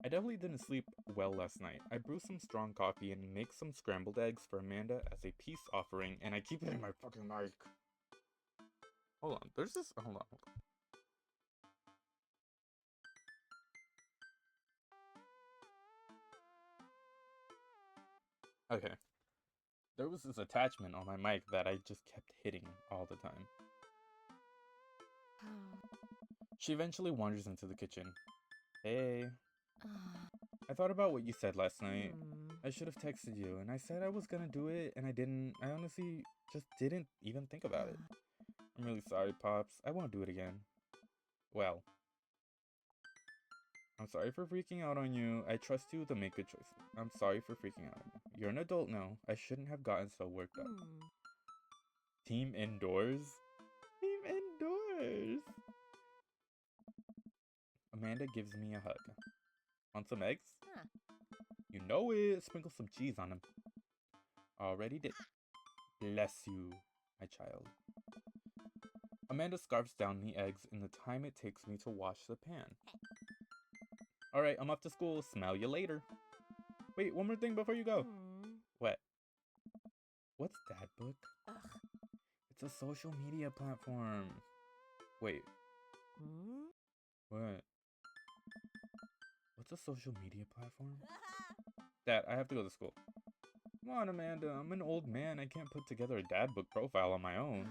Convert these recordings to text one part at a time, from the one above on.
I definitely didn't sleep well last night. I brewed some strong coffee and make some scrambled eggs for Amanda as a peace offering, and I keep hitting my fucking mic. Hold on, there's this. Hold on. Okay. There was this attachment on my mic that I just kept hitting all the time. She eventually wanders into the kitchen. Hey. I thought about what you said last night. I should have texted you, and I said I was gonna do it, and I didn't. I honestly just didn't even think about it. I'm really sorry, Pops. I won't do it again. Well, I'm sorry for freaking out on you. I trust you to make good choices. I'm sorry for freaking out on you. You're an adult now. I shouldn't have gotten so worked up. Team indoors? Team indoors! Amanda gives me a hug. Want some eggs? You know it. Sprinkle some cheese on them. Already did. Bless you, my child. Amanda scarfs down the eggs in the time it takes me to wash the pan. Alright, I'm off to school. Smell you later. Wait, one more thing before you go. What? What's Dad Book? It's a social media platform. Wait. What? What's a social media platform? Dad, I have to go to school. Come on, Amanda. I'm an old man. I can't put together a Dad Book profile on my own.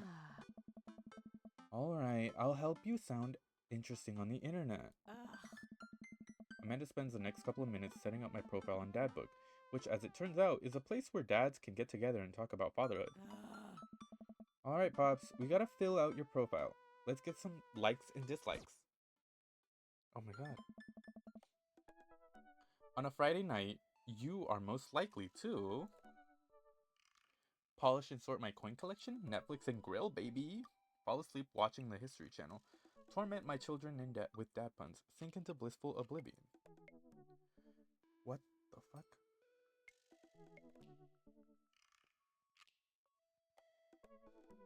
Alright, I'll help you sound interesting on the internet. Amanda spends the next couple of minutes setting up my profile on Dad Book, which, as it turns out, is a place where dads can get together and talk about fatherhood. Alright, Pops, we gotta fill out your profile. Let's get some likes and dislikes. Oh my god. On a Friday night, you are most likely to polish and sort my coin collection, Netflix and grill, baby. Fall asleep watching the History Channel. Torment my children with dad puns. Sink into blissful oblivion. What the fuck?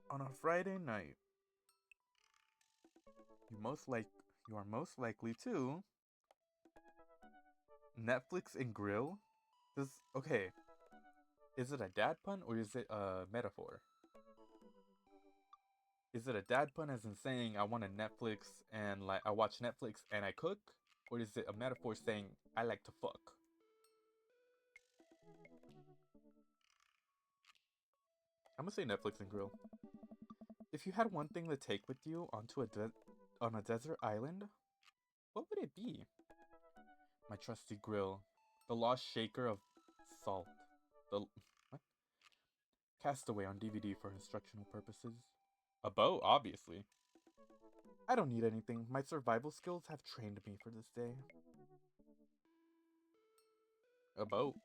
On a Friday night, you are most likely to Netflix and grill. Okay. Is it a dad pun or is it a metaphor? Is it a dad pun as in saying I want a Netflix and like I watch Netflix and I cook? Or is it a metaphor saying I like to fuck? I'm gonna say Netflix and grill. If you had one thing to take with you onto on a desert island, what would it be? My trusty grill, the lost shaker of salt, the what? Castaway on DVD for instructional purposes. A boat, obviously. I don't need anything. My survival skills have trained me for this day. A boat.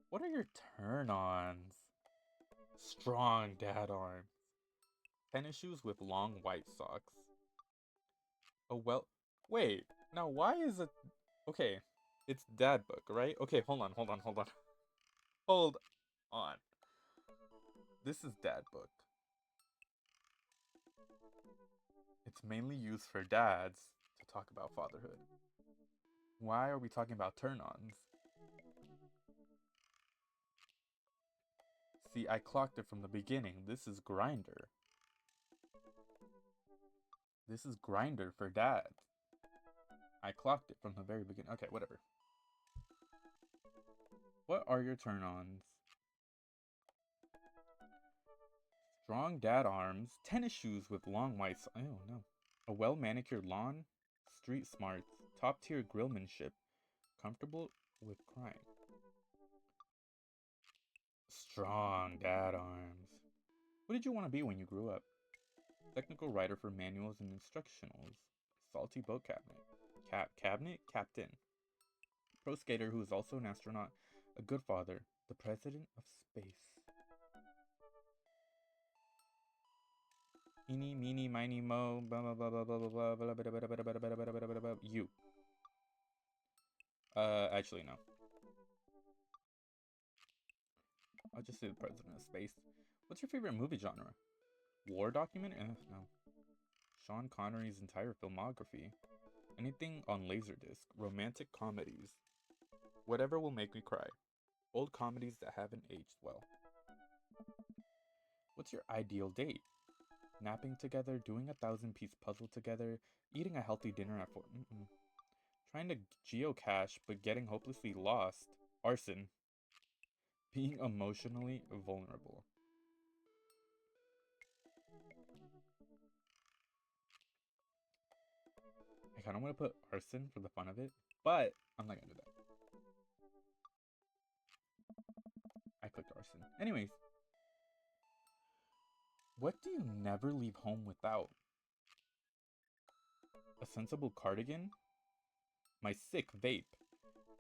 What are your turn-ons? Strong dad arms. Tennis shoes with long white socks. Oh well. Wait. Now why is it? Okay. It's Dad Book, right? Okay, hold on. Hold on. This is Dad Book. It's mainly used for dads to talk about fatherhood. Why are we talking about turn-ons? See, I clocked it from the beginning. This is Grinder. This is Grinder for dads. I clocked it from the very beginning. Okay, whatever. What are your turn-ons? Strong dad arms, tennis shoes with long white oh no. A well-manicured lawn, street smarts, top-tier grillmanship, comfortable with crime. Strong dad arms. What did you want to be when you grew up? Technical writer for manuals and instructionals. Salty boat cabinet. Cabinet? Captain. Pro skater who is also an astronaut. A good father. The president of space. Eeny, meeny, miny, mo, blah, blah, blah, blah, blah, blah, blah, blah, blah, blah, blah, blah, blah, blah, blah, blah, blah, you. Actually, no. I'll just say the president of space. What's your favorite movie genre? War document? No. Sean Connery's entire filmography. Anything on Laserdisc. Romantic comedies. Whatever will make me cry. Old comedies that haven't aged well. What's your ideal date? Napping together, doing a 1,000-piece puzzle together, eating a healthy dinner at 4. Trying to geocache but getting hopelessly lost. Arson. Being emotionally vulnerable. I kind of want to put arson for the fun of it, but I'm not going to do that. I clicked arson. Anyways. What do you never leave home without? A sensible cardigan? My sick vape.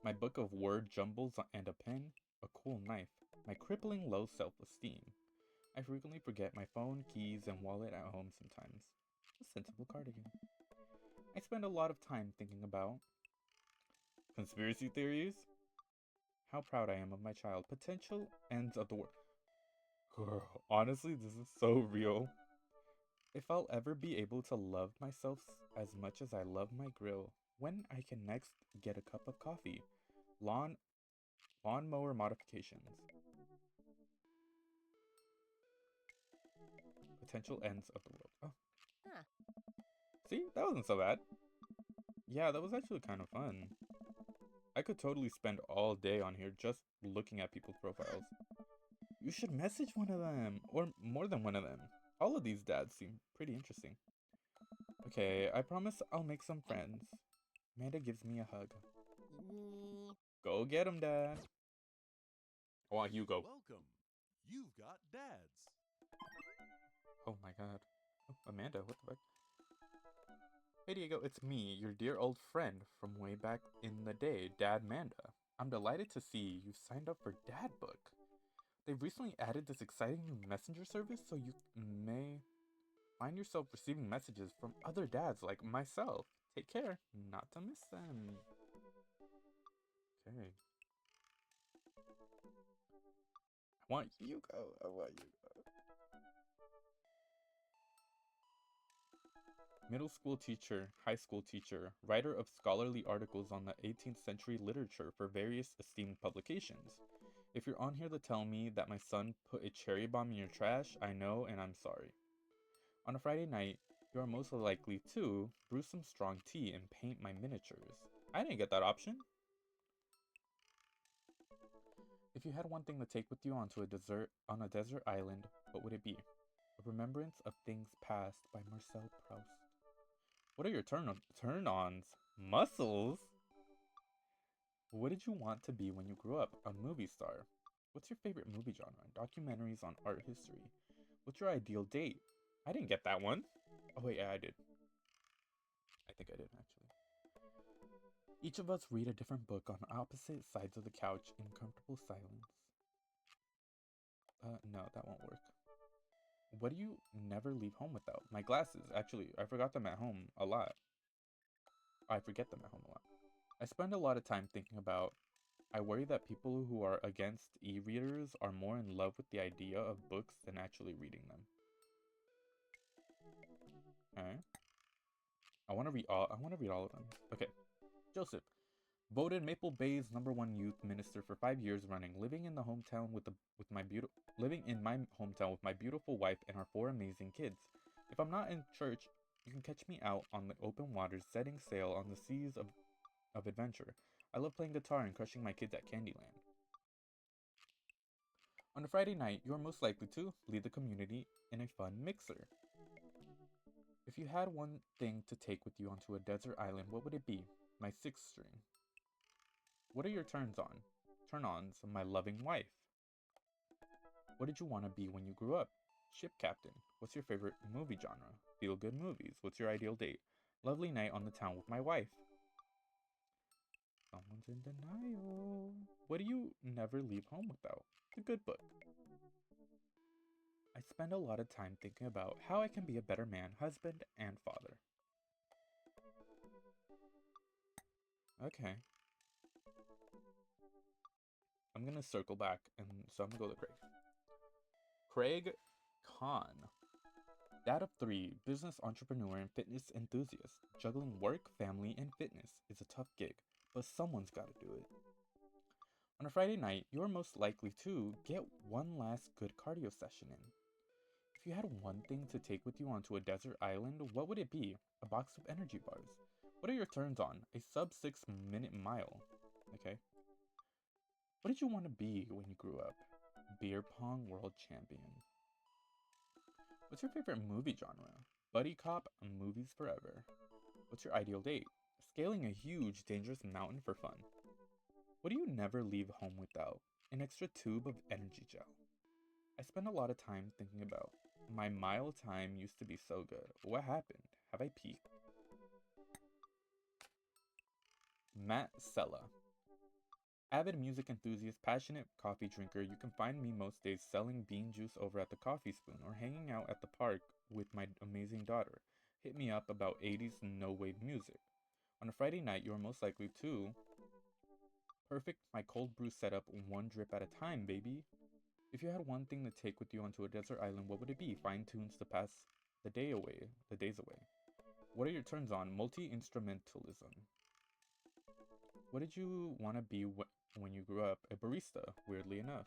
My book of word jumbles and a pen? A cool knife. My crippling low self-esteem. I frequently forget my phone, keys, and wallet at home sometimes. A sensible cardigan. I spend a lot of time thinking about conspiracy theories. How proud I am of my child. Potential ends of the world. Girl, honestly, this is so real. If I'll ever be able to love myself as much as I love my grill, when I can next get a cup of coffee. Lawnmower modifications. Potential ends of the world. Oh. Huh. See, that wasn't so bad. Yeah, that was actually kind of fun. I could totally spend all day on here just looking at people's profiles. You should message one of them, or more than one of them. All of these dads seem pretty interesting. Okay, I promise I'll make some friends. Amanda gives me a hug. Go get him, Dad. I want Hugo. Welcome. You've got dads. Oh my god. Oh, Amanda, what the fuck? Hey Diego, it's me, your dear old friend from way back in the day, Dad Manda. I'm delighted to see you signed up for Dad Book. They've recently added this exciting new messenger service so you may find yourself receiving messages from other dads like myself. Take care, not to miss them. Okay. I want Hugo. I want Hugo. Middle school teacher, high school teacher, writer of scholarly articles on the 18th century literature for various esteemed publications. If you're on here to tell me that my son put a cherry bomb in your trash, I know and I'm sorry. On a Friday night, you are most likely to brew some strong tea and paint my miniatures. I didn't get that option. If you had one thing to take with you on a desert island, what would it be? A Remembrance of Things Past by Marcel Proust. What are your turn-ons? Muscles? What did you want to be when you grew up? A movie star. What's your favorite movie genre? Documentaries on art history. What's your ideal date? I didn't get that one. Oh wait, yeah, I did. I think I did, actually. Each of us read a different book on opposite sides of the couch in comfortable silence. No, that won't work. What do you never leave home without? My glasses. Actually, I forgot them at home a lot. I forget them at home a lot. I spend a lot of time thinking about. I worry that people who are against e-readers are more in love with the idea of books than actually reading them. Okay. I want to read all of them. Okay. Joseph, voted Maple Bay's #1 youth minister for 5 years running, living in my hometown with my beautiful wife and our 4 amazing kids. If I'm not in church, you can catch me out on the open waters, setting sail on the seas of adventure. I love playing guitar and crushing my kids at Candyland. On a Friday night, you are most likely to lead the community in a fun mixer. If you had one thing to take with you onto a desert island, what would it be? My 6th string. What are your turn-ons? My loving wife. What did you want to be when you grew up? Ship captain. What's your favorite movie genre? Feel-good movies. What's your ideal date? Lovely night on the town with my wife. Someone's in denial. What do you never leave home without? The Good Book. I spend a lot of time thinking about how I can be a better man, husband, and father. Okay. I'm gonna circle back, and so I'm gonna go to Craig. Craig Khan. Dad of three, business entrepreneur and fitness enthusiast. Juggling work, family, and fitness is a tough gig, but someone's gotta do it. On a Friday night, you're most likely to get one last good cardio session in. If you had one thing to take with you onto a desert island, what would it be? A box of energy bars. What are your turns on? A sub 6 minute mile. Okay. What did you want to be when you grew up? Beer pong world champion. What's your favorite movie genre? Buddy cop, movies forever. What's your ideal date? Scaling a huge, dangerous mountain for fun. What do you never leave home without? An extra tube of energy gel. I spend a lot of time thinking about my mile time used to be so good. What happened? Have I peaked? Matt Sella. Avid music enthusiast, passionate coffee drinker, you can find me most days selling bean juice over at the Coffee Spoon or hanging out at the park with my amazing daughter. Hit me up about 80s no wave music. On a Friday night, you are most likely to perfect my cold brew setup one drip at a time, baby. If you had one thing to take with you onto a desert island, what would it be? Fine tunes to pass the days away. What are your turns on? Multi-instrumentalism. What did you want to be when you grew up? A barista, weirdly enough.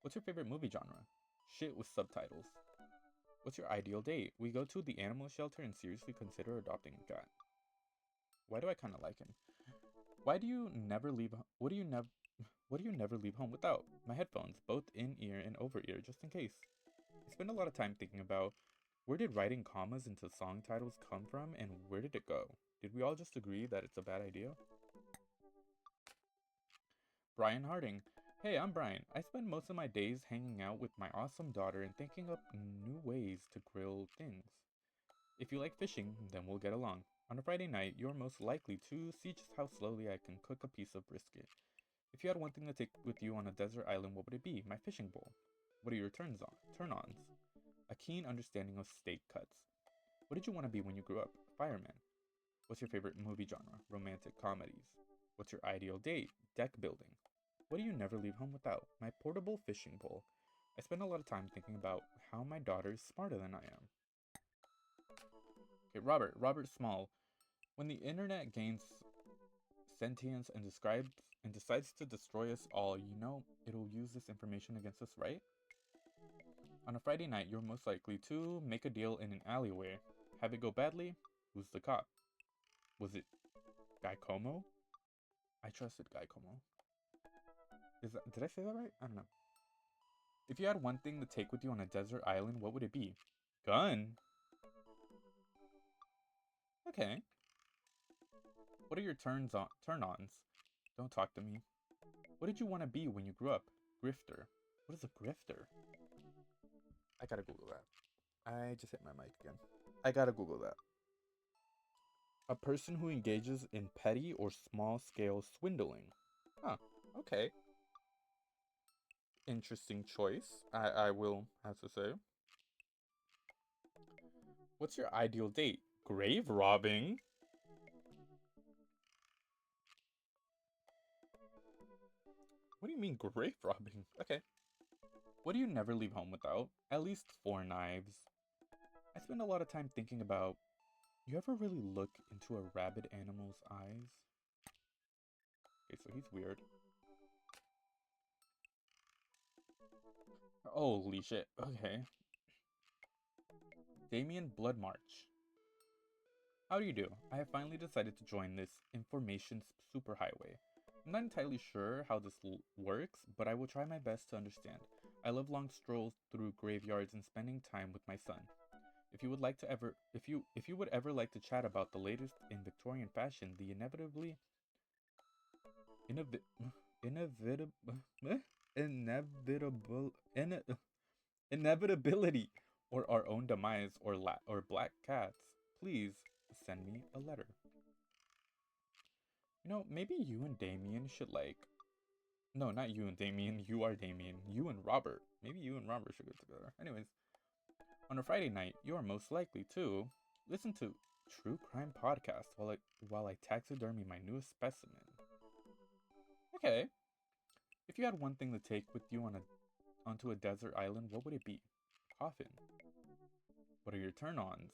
What's your favorite movie genre? Shit with subtitles. What's your ideal date? We go to the animal shelter and seriously consider adopting a cat. Why do I kind of like him? Why do you never leave? What do you never leave home without? My headphones, both in ear and over ear, just in case. I spend a lot of time thinking about where did writing commas into song titles come from and where did it go? Did we all just agree that it's a bad idea? Brian Harding. Hey, I'm Brian. I spend most of my days hanging out with my awesome daughter and thinking up new ways to grill things. If you like fishing, then we'll get along. On a Friday night, you're most likely to see just how slowly I can cook a piece of brisket. If you had one thing to take with you on a desert island, what would it be? My fishing bowl. What are your turn-ons? A keen understanding of steak cuts. What did you want to be when you grew up? Fireman. What's your favorite movie genre? Romantic comedies. What's your ideal date? Deck building. What do you never leave home without? My portable fishing pole. I spend a lot of time thinking about how my daughter is smarter than I am. Okay, Robert Small. When the internet gains sentience and decides to destroy us all, you know it'll use this information against us, right? On a Friday night, you're most likely to make a deal in an alleyway. Have it go badly? Who's the cop? Was it Guy Como? I trusted Guy Como. Did I say that right? I don't know. If you had one thing to take with you on a desert island, what would it be? Gun? Okay. What are your turn-ons? Don't talk to me. What did you want to be when you grew up? Grifter. What is a grifter? I gotta Google that. I just hit my mic again. I gotta Google that. A person who engages in petty or small-scale swindling. Huh. Okay. Interesting choice, I will have to say. What's your ideal date? Grave robbing? What do you mean grave robbing? Okay. What do you never leave home without? At least 4 knives. I spend a lot of time thinking about, you ever really look into a rabid animal's eyes? Okay, so he's weird. Holy shit, okay. Damien Bloodmarch. How do you do? I have finally decided to join this information superhighway. I'm not entirely sure how this works, but I will try my best to understand. I love long strolls through graveyards and spending time with my son. If you would ever like to chat about the latest in Victorian fashion, the inevi- inevitable inevitable inevitability or our own demise or black cats, please send me a letter. You know, maybe you and Damien should no, not you and Damien, you are Damien. You and Robert. Maybe you and Robert should get together. Anyways, on a Friday night, you are most likely to listen to true crime podcast while I taxidermy my newest specimen. Okay. If you had one thing to take with you onto a desert island, what would it be? Coffin. What are your turn-ons?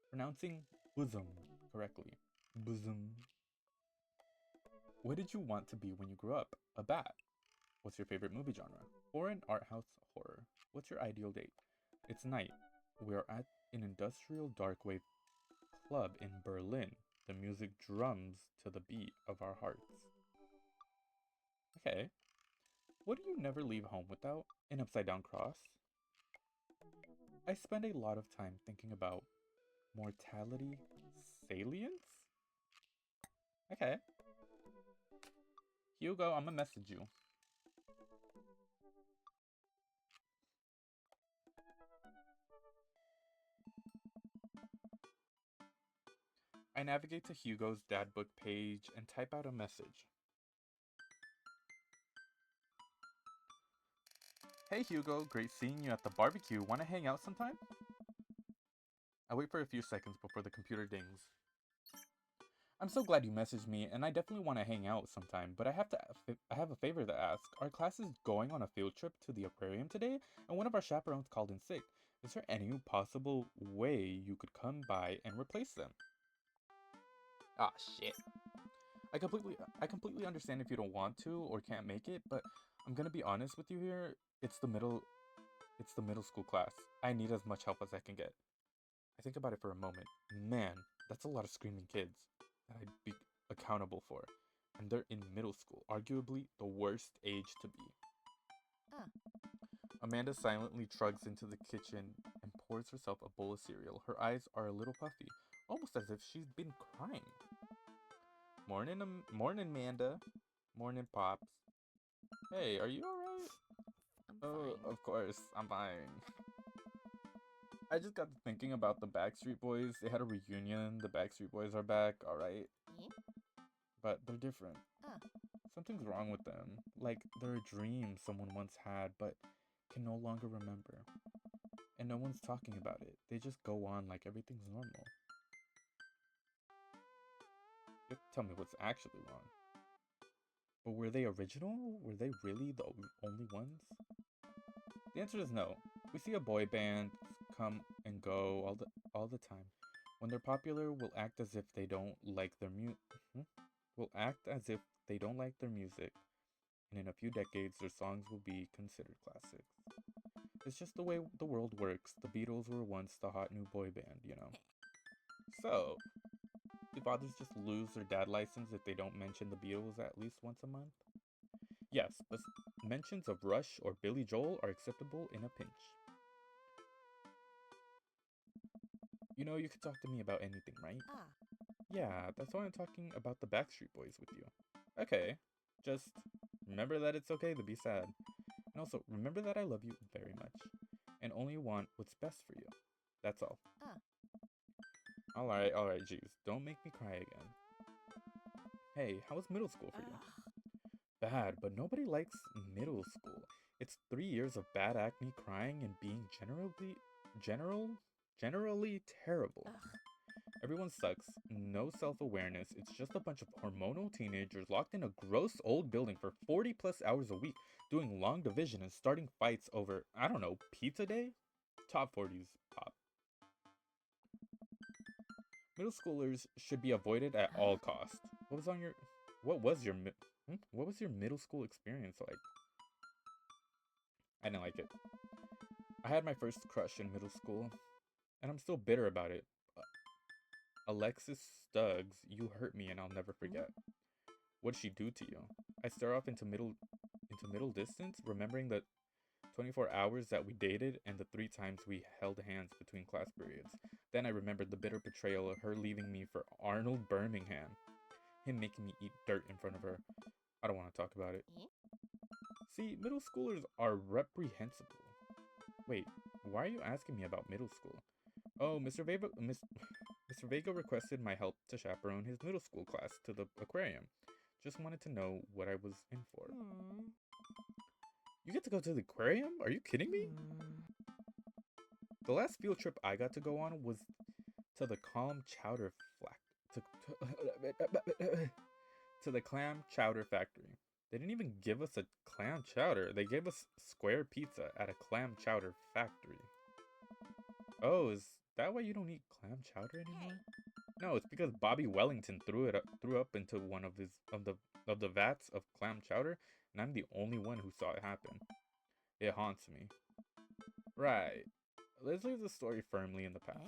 Pronouncing bosom correctly. Bosom. What did you want to be when you grew up? A bat. What's your favorite movie genre? Foreign, art house, horror. What's your ideal date? It's night. We are at an industrial dark wave club in Berlin. The music drums to the beat of our hearts. Okay. What do you never leave home without? An upside down cross? I spend a lot of time thinking about mortality salience? Okay. Hugo, I'm gonna message you. I navigate to Hugo's dad book page and type out a message. Hey Hugo, great seeing you at the barbecue. Wanna hang out sometime? I wait for a few seconds before the computer dings. I'm so glad you messaged me, and I definitely want to hang out sometime, but I have a favor to ask. Our class is going on a field trip to the aquarium today, and one of our chaperones called in sick. Is there any possible way you could come by and replace them? Ah, shit. I completely understand if you don't want to or can't make it, but I'm gonna be honest with you here. It's the middle school class. I need as much help as I can get. I think about it for a moment. Man, that's a lot of screaming kids that I'd be accountable for. And they're in middle school, arguably the worst age to be. Amanda silently trugs into the kitchen and pours herself a bowl of cereal. Her eyes are a little puffy, almost as if she's been crying. Morning, Amanda. Morning, Pops. Hey, are you alright? I'm fine. Of course, I'm fine. I just got to thinking about the Backstreet Boys. They had a reunion. The Backstreet Boys are back, alright? But they're different. Something's wrong with them. Like, they're a dream someone once had, but can no longer remember. And no one's talking about it. They just go on like everything's normal. You have to tell me what's actually wrong. But were they original? Were they really the only ones? The answer is no. We see a boy band come and go all the time. When they're popular, we'll act as if they don't like their music, and in a few decades, their songs will be considered classics. It's just the way the world works. The Beatles were once the hot new boy band, you know. So, do fathers just lose their dad license if they don't mention the Beatles at least once a month? Yes, but mentions of Rush or Billy Joel are acceptable in a pinch. You know, you could talk to me about anything, right? Yeah, that's why I'm talking about the Backstreet Boys with you. Okay, just remember that it's okay to be sad. And also, remember that I love you very much. And only want what's best for you. That's all. Alright, jeez. Don't make me cry again. Hey, how was middle school for you? Bad, but nobody likes middle school. It's 3 years of bad acne, crying, and being generally terrible. Everyone sucks, no self-awareness, it's just a bunch of hormonal teenagers locked in a gross old building for 40 plus hours a week, doing long division and starting fights over, I don't know, pizza day? Top 40s pop. Middle schoolers should be avoided at all costs. What was your middle school experience like? I didn't like it. I had my first crush in middle school, and I'm still bitter about it. Alexis Stuggs, you hurt me and I'll never forget. What'd she do to you? I stare off into middle distance, remembering the 24 hours that we dated and the 3 times we held hands between class periods. Then I remembered the bitter betrayal of her leaving me for Arnold Birmingham. Him making me eat dirt in front of her. I don't want to talk about it. See, middle schoolers are reprehensible. Wait, why are you asking me about middle school? Oh, Mr. Vega requested my help to chaperone his middle school class to the aquarium. Just wanted to know what I was in for. You get to go to the aquarium? Are you kidding me? The last field trip I got to go on was to the clam chowder to the clam chowder factory. They didn't even give us a clam chowder. They gave us square pizza at a clam chowder factory. Oh, is that why you don't eat clam chowder anymore? No, it's because Bobby Wellington threw up into one of the vats of clam chowder, and I'm the only one who saw it happen. It haunts me. Right. Let's leave the story firmly in the past.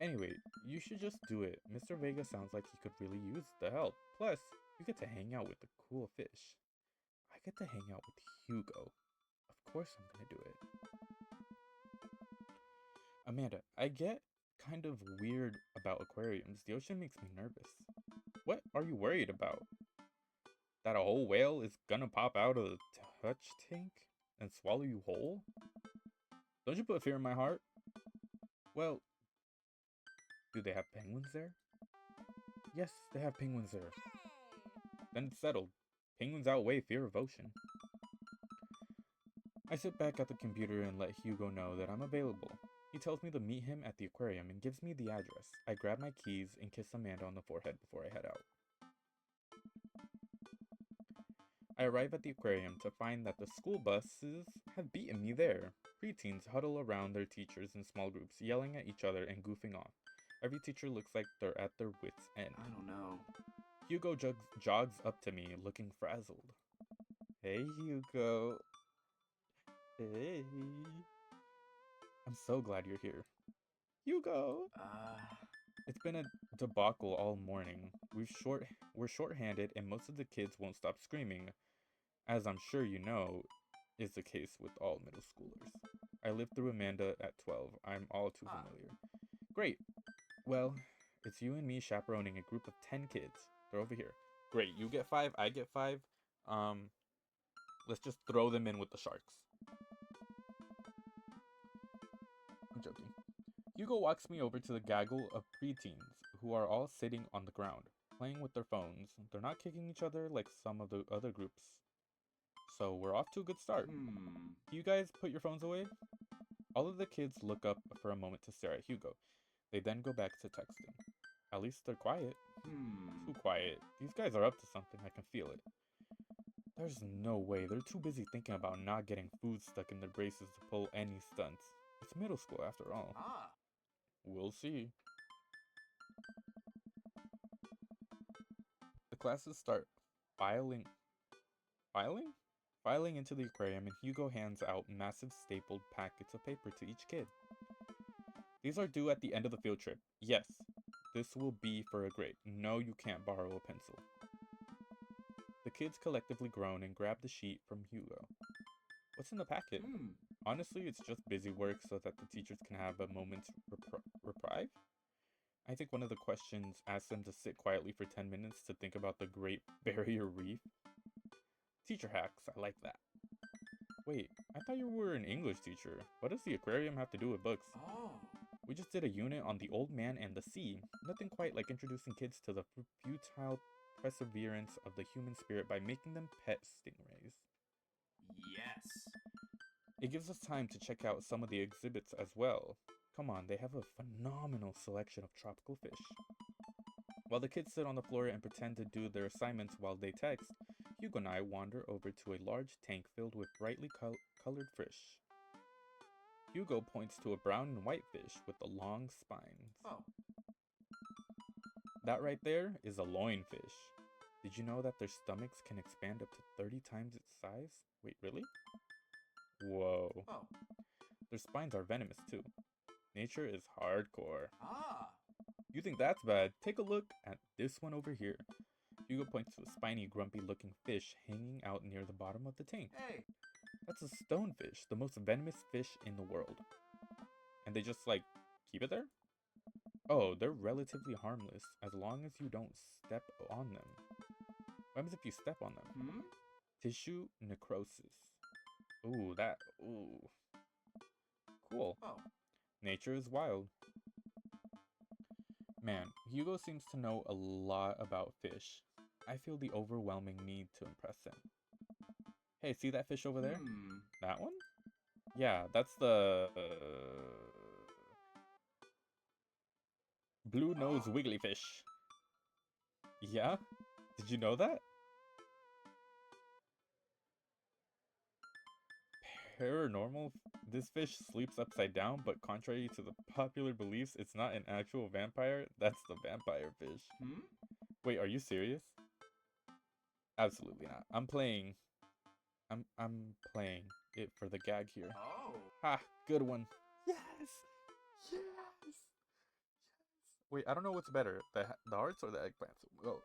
Anyway, you should just do it. Mr. Vega sounds like he could really use the help. Plus, you get to hang out with the cool fish. I get to hang out with Hugo. Of course I'm gonna do it. Amanda, I get kind of weird about aquariums. The ocean makes me nervous. What are you worried about? That a whole whale is gonna pop out of the touch tank and swallow you whole? Don't you put fear in my heart? Well, do they have penguins there? Yes, they have penguins there. Then it's settled. Penguins outweigh fear of ocean. I sit back at the computer and let Hugo know that I'm available. He tells me to meet him at the aquarium and gives me the address. I grab my keys and kiss Amanda on the forehead before I head out. I arrive at the aquarium to find that the school buses have beaten me there. Preteens huddle around their teachers in small groups, yelling at each other and goofing off. Every teacher looks like they're at their wits' end. I don't know. Hugo jogs up to me, looking frazzled. Hey, Hugo. Hey. I'm so glad you're here. Hugo! It's been a debacle all morning. We're short-handed and most of the kids won't stop screaming. As I'm sure you know, is the case with all middle schoolers. I lived through Amanda at 12. I'm all too familiar. Great. Well, it's you and me chaperoning a group of 10 kids. They're over here. Great. You get 5, I get 5. Let's just throw them in with the sharks. I'm joking. Hugo walks me over to the gaggle of preteens who are all sitting on the ground, playing with their phones. They're not kicking each other like some of the other groups. So we're off to a good start. Do you guys put your phones away? All of the kids look up for a moment to stare at Hugo. They then go back to texting. At least they're quiet. Too quiet. These guys are up to something. I can feel it. There's no way. They're too busy thinking about not getting food stuck in their braces to pull any stunts. It's middle school after all. We'll see. The classes start filing into the aquarium, and Hugo hands out massive stapled packets of paper to each kid. These are due at the end of the field trip. Yes, this will be for a grade. No, you can't borrow a pencil. The kids collectively groan and grab the sheet from Hugo. What's in the packet? Honestly, it's just busy work so that the teachers can have a moment's reprieve. I think one of the questions asks them to sit quietly for 10 minutes to think about the Great Barrier Reef. Teacher hacks, I like that. Wait, I thought you were an English teacher. What does the aquarium have to do with books? We just did a unit on the old man and the sea. Nothing quite like introducing kids to the futile perseverance of the human spirit by making them pet stingrays. Yes. It gives us time to check out some of the exhibits as well. Come on, they have a phenomenal selection of tropical fish. While the kids sit on the floor and pretend to do their assignments while they text, Hugo and I wander over to a large tank filled with brightly colored fish. Hugo points to a brown and white fish with the long spines. That right there is a loinfish. Did you know that their stomachs can expand up to 30 times its size? Wait, really? Whoa. Their spines are venomous too. Nature is hardcore. You think that's bad? Take a look at this one over here. Hugo points to a spiny, grumpy-looking fish hanging out near the bottom of the tank. Hey. That's a stonefish, the most venomous fish in the world. And they just, like, keep it there? Oh, they're relatively harmless, as long as you don't step on them. What happens if you step on them? Tissue necrosis. Ooh, ooh. Cool. Nature is wild. Man, Hugo seems to know a lot about fish. I feel the overwhelming need to impress him. Hey, see that fish over there? That one? Yeah, that's the blue-nosed wiggly fish. Yeah? Did you know that? paranormal, this fish sleeps upside down, but contrary to the popular beliefs, it's not an actual vampire. That's the vampire fish. Hmm? Wait, are you serious? Absolutely not. I'm playing it for the gag here. Oh. Ha, good one. Yes. Yes. Yes. Wait, I don't know what's better, the hearts or the eggplants. Well,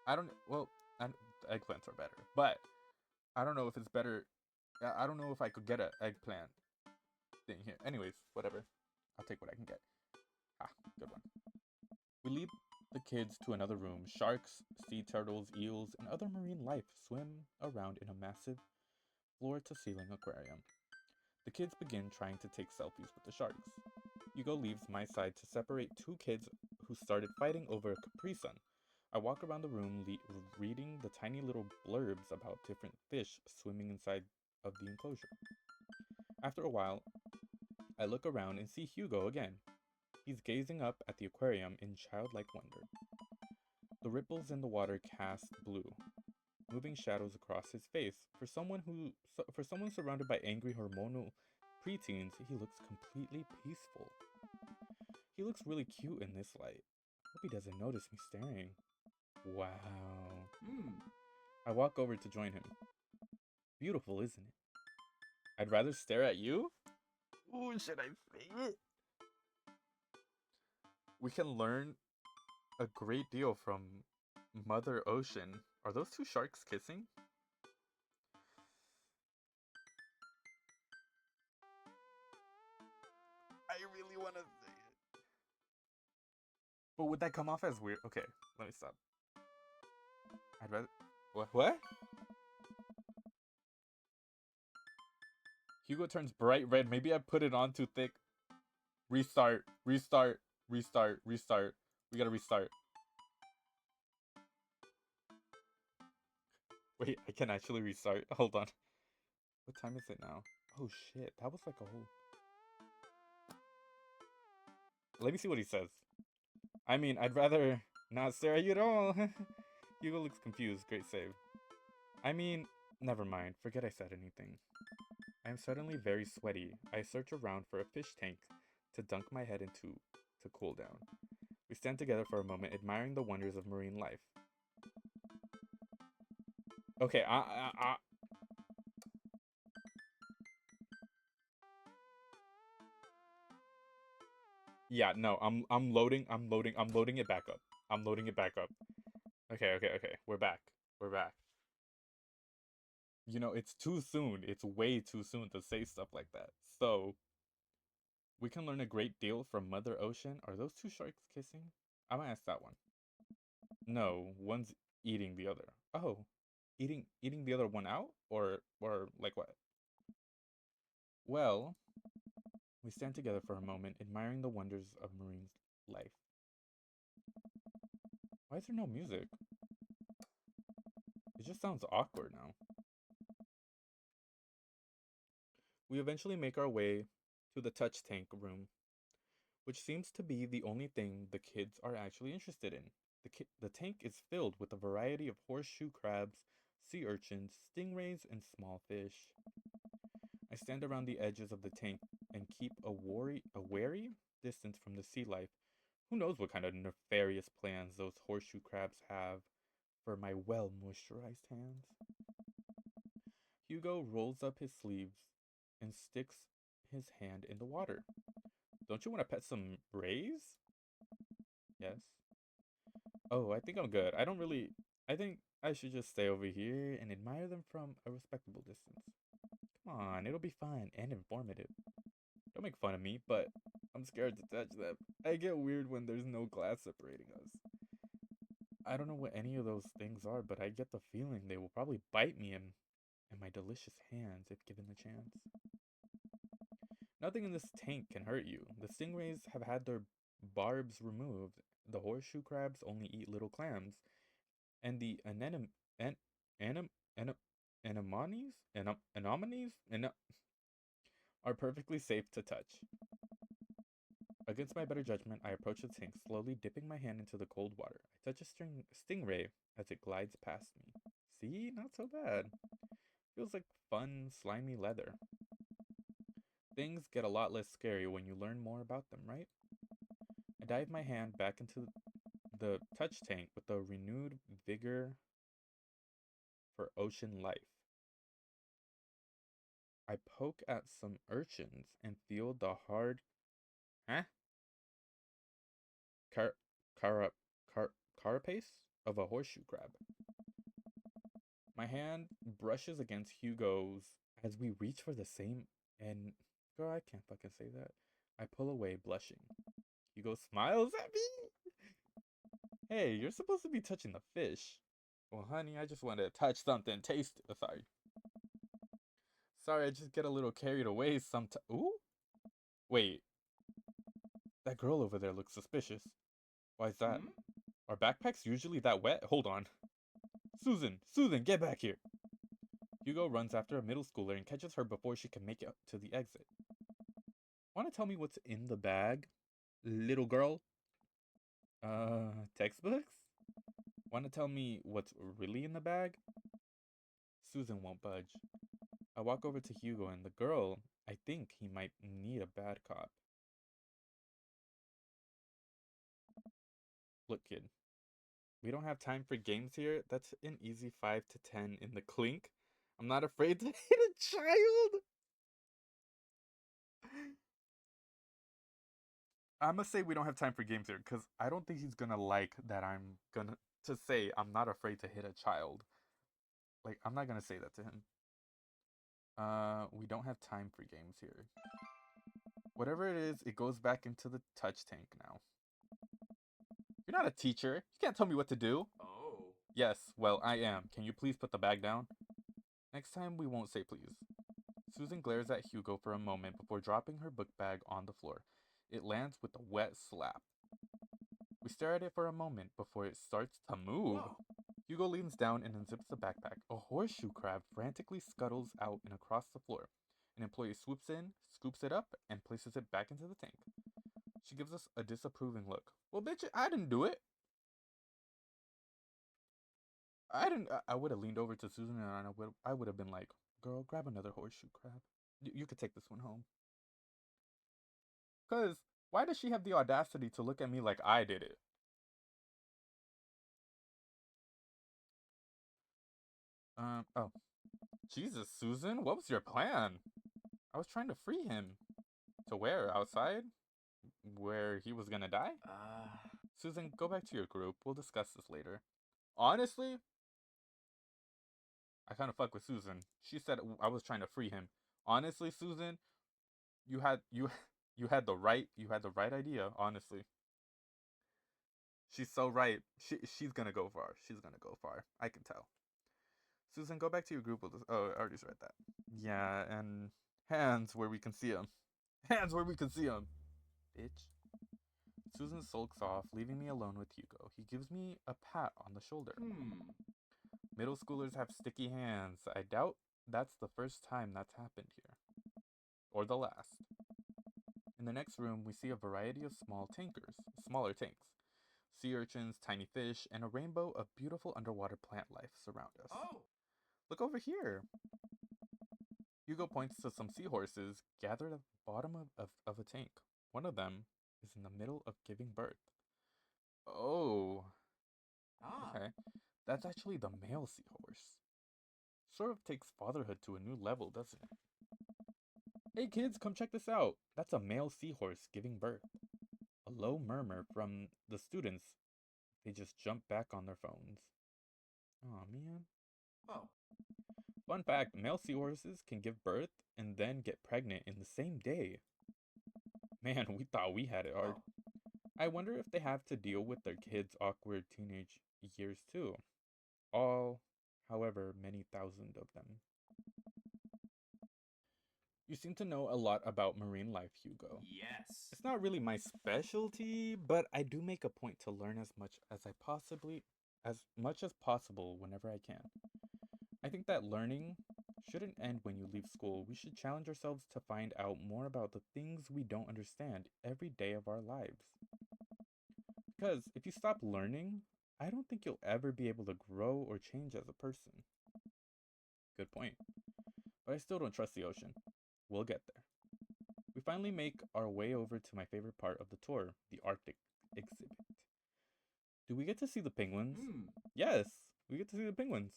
I don't. Well, the eggplants are better, but I don't know if it's better. I don't know if I could get an eggplant thing here. Anyways, whatever. I'll take what I can get. Ah, good one. We lead the kids to another room. Sharks, sea turtles, eels, and other marine life swim around in a massive floor-to-ceiling aquarium. The kids begin trying to take selfies with the sharks. Hugo leaves my side to separate two kids who started fighting over a Capri Sun. I walk around the room reading the tiny little blurbs about different fish swimming inside of the enclosure. After a while, I look around and see Hugo again. He's gazing up at the aquarium in childlike wonder. The ripples in the water cast blue, moving shadows across his face. For someone surrounded by angry hormonal preteens, he looks completely peaceful. He looks really cute in this light. Hope he doesn't notice me staring. Wow. I walk over to join him. Beautiful, isn't it? I'd rather stare at you? Ooh, should I say it? We can learn a great deal from Mother Ocean. Are those two sharks kissing? I really want to say it. But would that come off as weird? Okay, let me stop. I'd rather... What? Hugo turns bright red. Maybe I put it on too thick. Restart. We gotta restart. Wait, I can actually restart. Hold on. What time is it now? Oh shit, that was like a whole... Let me see what he says. I mean, I'd rather not stare at you at all. Hugo looks confused. Great save. I mean, never mind. Forget I said anything. I am suddenly very sweaty. I search around for a fish tank to dunk my head into to cool down. We stand together for a moment, admiring the wonders of marine life. Okay, yeah, no, I'm loading it back up. I'm loading it back up. Okay. We're back. You know, it's too soon. It's way too soon to say stuff like that. So, we can learn a great deal from Mother Ocean. Are those two sharks kissing? I'm gonna ask that one. No, one's eating the other. Oh, eating the other one out? Or like what? Well, we stand together for a moment, admiring the wonders of marine life. Why is there no music? It just sounds awkward now. We eventually make our way to the touch tank room, which seems to be the only thing the kids are actually interested in. The tank is filled with a variety of horseshoe crabs, sea urchins, stingrays, and small fish. I stand around the edges of the tank and keep a wary distance from the sea life. Who knows what kind of nefarious plans those horseshoe crabs have for my well-moisturized hands. Hugo rolls up his sleeves and sticks his hand in the water. Don't you want to pet some rays? Yes. Oh, I think I'm good. I think I should just stay over here and admire them from a respectable distance. Come on, it'll be fun and informative. Don't make fun of me, but I'm scared to touch them. I get weird when there's no glass separating us. I don't know what any of those things are, but I get the feeling they will probably bite me in my delicious hands if given the chance. Nothing in this tank can hurt you. The stingrays have had their barbs removed. The horseshoe crabs only eat little clams, and the anemones are perfectly safe to touch. Against my better judgment, I approach the tank, slowly dipping my hand into the cold water. I touch a stingray as it glides past me. See? Not so bad. Feels like fun, slimy leather. Things get a lot less scary when you learn more about them, right? I dive my hand back into the touch tank with a renewed vigor for ocean life. I poke at some urchins and feel the hard, huh? Car, cara, carapace of a horseshoe crab. My hand brushes against Hugo's as we reach for the same, and girl, I can't fucking say that. I pull away, blushing. Hugo smiles at me. Hey, you're supposed to be touching the fish. Well, honey, I just wanted to touch something, taste it. Sorry, I just get a little carried away sometimes. Ooh? Wait, that girl over there looks suspicious. Why is that? Hmm? Are backpacks usually that wet? Hold on. Susan, get back here. Hugo runs after a middle schooler and catches her before she can make it to the exit. Want to tell me what's in the bag, little girl? Textbooks? Want to tell me what's really in the bag? Susan won't budge. I walk over to Hugo and the girl, I think he might need a bad cop. Look, kid, we don't have time for games here. That's an easy 5 to 10 in the clink. I'm not afraid to hit a child. I'm gonna say we don't have time for games here because I don't think he's gonna like that I'm gonna to say I'm not afraid to hit a child. Like, I'm not gonna say that to him. We don't have time for games here. Whatever it is, it goes back into the touch tank now. You're not a teacher. You can't tell me what to do. Oh. Yes, well, I am. Can you please put the bag down? Next time, we won't say please. Susan glares at Hugo for a moment before dropping her book bag on the floor. It lands with a wet slap. We stare at it for a moment before it starts to move. Whoa. Hugo leans down and unzips the backpack. A horseshoe crab frantically scuttles out and across the floor. An employee swoops in, scoops it up, and places it back into the tank. She gives us a disapproving look. Well, bitch, I didn't do it. I didn't. I would have leaned over to Susan and I would have been like, girl, grab another horseshoe crab. You could take this one home. Because why does she have the audacity to look at me like I did it? Oh. Jesus, Susan, what was your plan? I was trying to free him. To where? Outside? Where he was gonna die? Susan, go back to your group. We'll discuss this later. Honestly, I kind of fuck with Susan. She said I was trying to free him. Honestly, Susan, you had you you had the right idea. Honestly, she's so right. She's gonna go far. She's gonna go far. I can tell. Susan, go back to your group. Oh, I already read that. Yeah, and hands where we can see them. Hands where we can see them. Bitch. Susan sulks off, leaving me alone with Hugo. He gives me a pat on the shoulder. Middle schoolers have sticky hands. I doubt that's the first time that's happened here. Or the last. In the next room, we see a variety of smaller tanks. Sea urchins, tiny fish, and a rainbow of beautiful underwater plant life surround us. Oh. Look over here. Hugo points to some seahorses gathered at the bottom of a tank. One of them is in the middle of giving birth. Oh. Okay. That's actually the male seahorse. Sort of takes fatherhood to a new level, doesn't it? Hey kids, come check this out. That's a male seahorse giving birth. A low murmur from the students. They just jump back on their phones. Aw, man. Oh. Fun fact, male seahorses can give birth and then get pregnant in the same day. Man, we thought we had it hard. I wonder if they have to deal with their kids' awkward teenage years too. All, however, many thousand of them. You seem to know a lot about marine life, Hugo. Yes. It's not really my specialty, but I do make a point to learn as much as possible whenever I can. I think that learning shouldn't end when you leave school. We should challenge ourselves to find out more about the things we don't understand every day of our lives. Because if you stop learning, I don't think you'll ever be able to grow or change as a person. Good point. But I still don't trust the ocean. We'll get there. finally make our way over to my favorite part of the tour, the Arctic exhibit. Do we get to see the penguins? Yes, we get to see the penguins.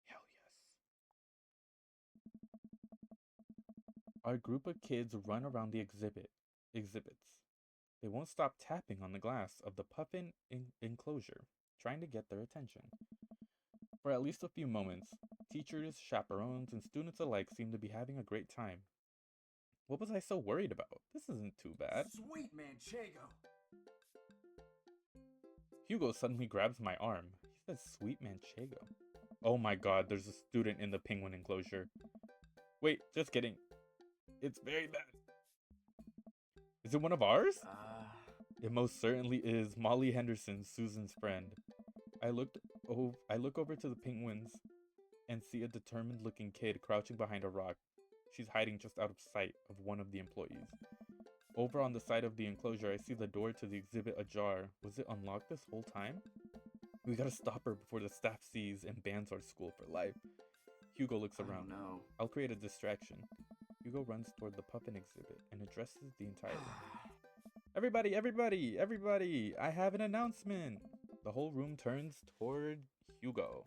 Hell yes. Our group of kids run around the exhibits. They won't stop tapping on the glass of the puffin enclosure, trying to get their attention. For at least a few moments, teachers, chaperones, and students alike seem to be having a great time. What was I so worried about? This isn't too bad. Sweet Manchego. Hugo suddenly grabs my arm. He says, "Sweet Manchego." Oh my god, there's a student in the penguin enclosure. Wait, just kidding. It's very bad. Is it one of ours? It most certainly is. Molly Henderson, Susan's friend. I look over to the penguins and see a determined-looking kid crouching behind a rock. She's hiding just out of sight of one of the employees. Over on the side of the enclosure, I see the door to the exhibit ajar. Was it unlocked this whole time? We gotta stop her before the staff sees and bans our school for life. Hugo looks around. Oh, no. I'll create a distraction. Hugo runs toward the puffin exhibit and addresses the entire room. Everybody, everybody, everybody! I have an announcement! The whole room turns toward Hugo.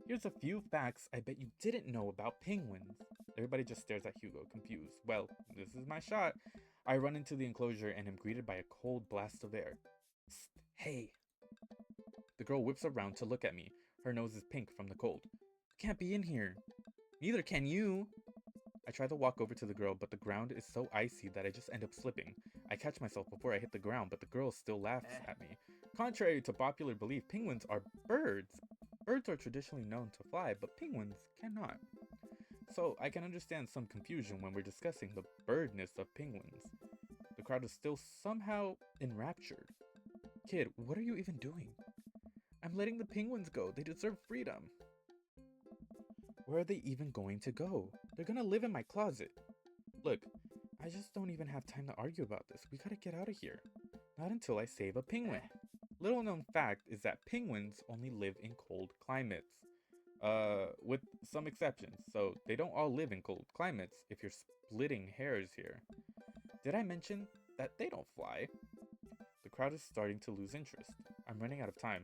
Here's a few facts I bet you didn't know about penguins. Everybody just stares at Hugo, confused. Well, this is my shot. I run into the enclosure and am greeted by a cold blast of air. Psst, hey! The girl whips around to look at me. Her nose is pink from the cold. You can't be in here. Neither can you. I try to walk over to the girl, but the ground is so icy that I just end up slipping. I catch myself before I hit the ground, but the girl still laughs at me. Contrary to popular belief, penguins are birds. Birds are traditionally known to fly, but penguins cannot. So I can understand some confusion when we're discussing the birdness of penguins. The crowd is still somehow enraptured. Kid, what are you even doing? I'm letting the penguins go. They deserve freedom. Where are they even going to go? They're gonna live in my closet. Look, I just don't even have time to argue about this. We gotta get out of here. Not until I save a penguin. Little known fact is that penguins only live in cold climates. With some exceptions. So they don't all live in cold climates if you're splitting hairs here. Did I mention that they don't fly? The crowd is starting to lose interest. I'm running out of time.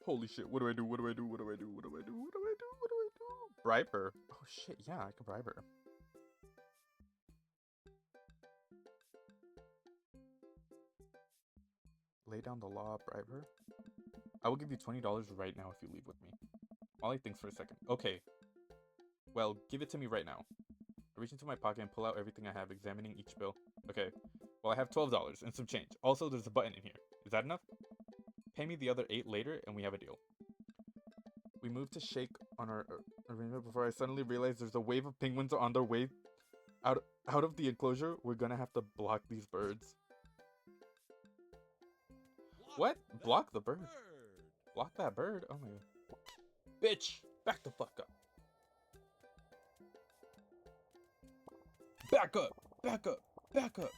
Holy shit, what do I do? What do I do? What do I do? What do I do? What do I do? What do I do? Bribe her. Oh shit, yeah, I can bribe her. Lay down the law, bribe her. I will give you $20 right now if you leave with me. Molly thinks for a second. Okay. Well, give it to me right now. I reach into my pocket and pull out everything I have, examining each bill. Okay. Well, I have $12 and some change. Also, there's a button in here. Is that enough? Pay me the other $8 later and we have a deal. We move to shake on our arrangement before I suddenly realize there's a wave of penguins on their way out of the enclosure. We're gonna have to block these birds. What? Block the bird? Block that bird? Oh my god. Bitch! Back the fuck up. Back up! Back up! Back up!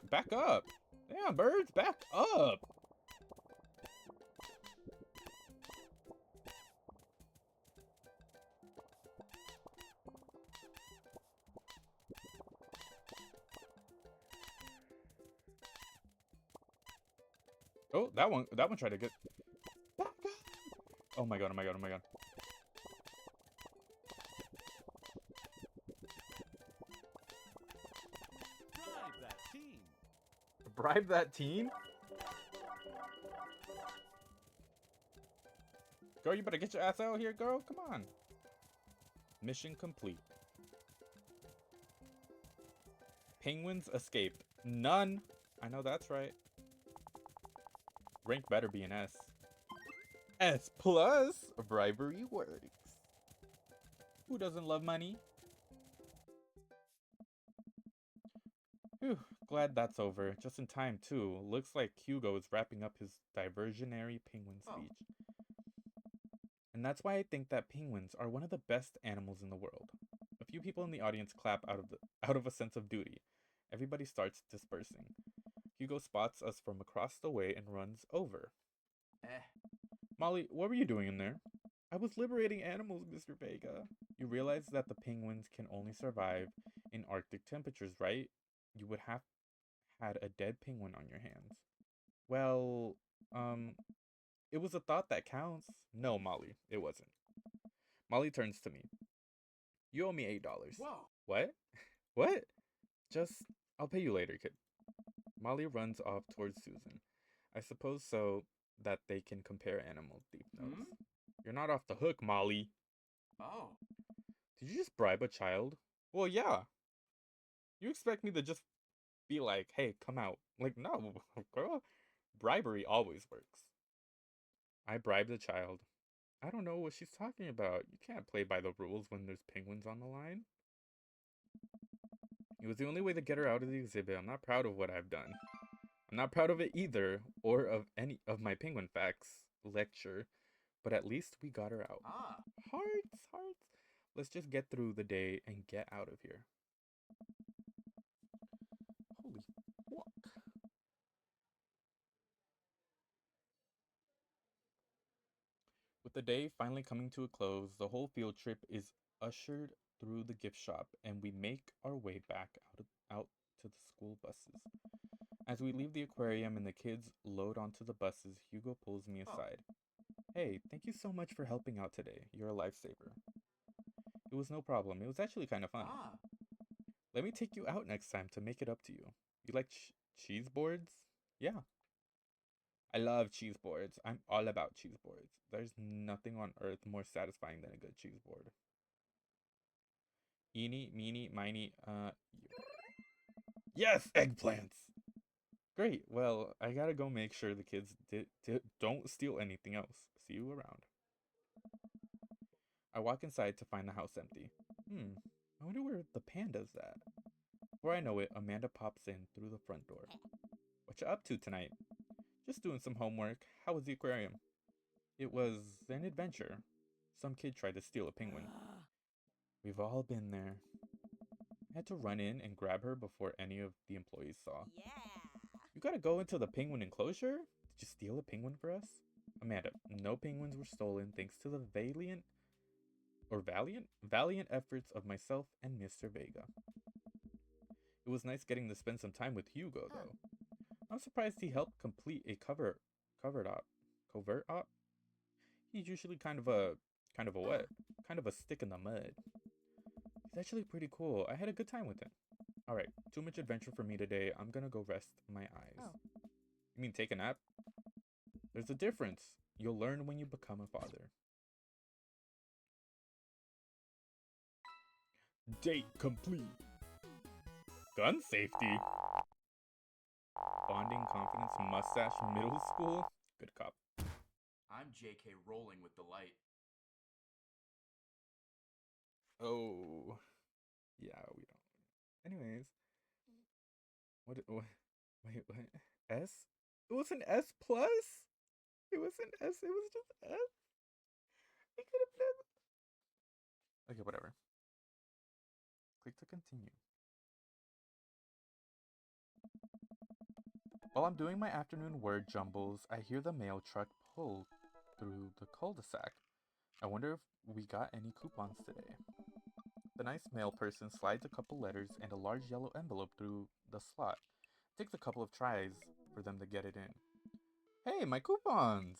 Back up! Damn, birds, back up! Oh, that one tried to get. Oh my god, oh my god, oh my god. Bribe that teen. Bribe that teen? Girl, you better get your ass out here, girl. Come on. Mission complete. Penguins escaped. None. I know that's right. Rank better be an S. S plus bribery works. Who doesn't love money? Whew, glad that's over. Just in time, too. Looks like Hugo is wrapping up his diversionary penguin speech. And that's why I think that penguins are one of the best animals in the world. A few people in the audience clap out of a sense of duty. Everybody starts dispersing. Hugo spots us from across the way and runs over. Molly, what were you doing in there? I was liberating animals, Mr. Vega. You realize that the penguins can only survive in Arctic temperatures, right? You would have had a dead penguin on your hands. Well, um, it was a thought that counts. No, Molly, it wasn't. Molly turns to me. You owe me $8. Whoa. What? What? Just, I'll pay you later, kid. Molly runs off towards Susan. I suppose so that they can compare animal thief notes. You're not off the hook, Molly. Oh. Did you just bribe a child? Well, yeah. You expect me to just be like, hey, come out. Like, no, girl. Bribery always works. I bribed the child. I don't know what she's talking about. You can't play by the rules when there's penguins on the line. It was the only way to get her out of the exhibit. I'm not proud of what I've done. I'm not proud of it either, or of any of my penguin facts lecture, but at least we got her out. Ah. Hearts, hearts. Let's just get through the day and get out of here. Holy fuck. With the day finally coming to a close, the whole field trip is ushered through the gift shop, and we make our way back out to the school buses. As we leave the aquarium and the kids load onto the buses, Hugo pulls me aside. Hey, thank you so much for helping out today. You're a lifesaver. It was no problem. It was actually kind of fun. Ah. Let me take you out next time to make it up to you. You like cheese boards? Yeah. I love cheese boards. I'm all about cheese boards. There's nothing on earth more satisfying than a good cheese board. Eeny, meeny, miny, yes, eggplants! Great. Well, I gotta go make sure the kids don't steal anything else. See you around. I walk inside to find the house empty. I wonder where the panda's at. Before I know it, Amanda pops in through the front door. What you up to tonight? Just doing some homework. How was the aquarium? It was an adventure. Some kid tried to steal a penguin. We've all been there. I had to run in and grab her before any of the employees saw. You gotta go into the penguin enclosure? Did you steal a penguin for us? Amanda, no penguins were stolen thanks to the valiant efforts of myself and Mr. Vega. It was nice getting to spend some time with Hugo, though. I'm surprised he helped complete a covert op. He's usually kind of a stick in the mud. He's actually pretty cool. I had a good time with him. Alright, too much adventure for me today. I'm gonna go rest my eyes. You mean take a nap? There's a difference. You'll learn when you become a father. Date complete. Gun safety. Bonding confidence mustache middle school. Good cop. I'm JK rolling with delight. Oh. Yeah, we don't. Anyways. What? Wait, what? S? It was an S plus? It was an S. It was just S? It could have been. Okay, whatever. Click to continue. While I'm doing my afternoon word jumbles, I hear the mail truck pull through the cul-de-sac. I wonder if we got any coupons today. The nice mail person slides a couple letters and a large yellow envelope through the slot. It takes a couple of tries for them to get it in. Hey, my coupons!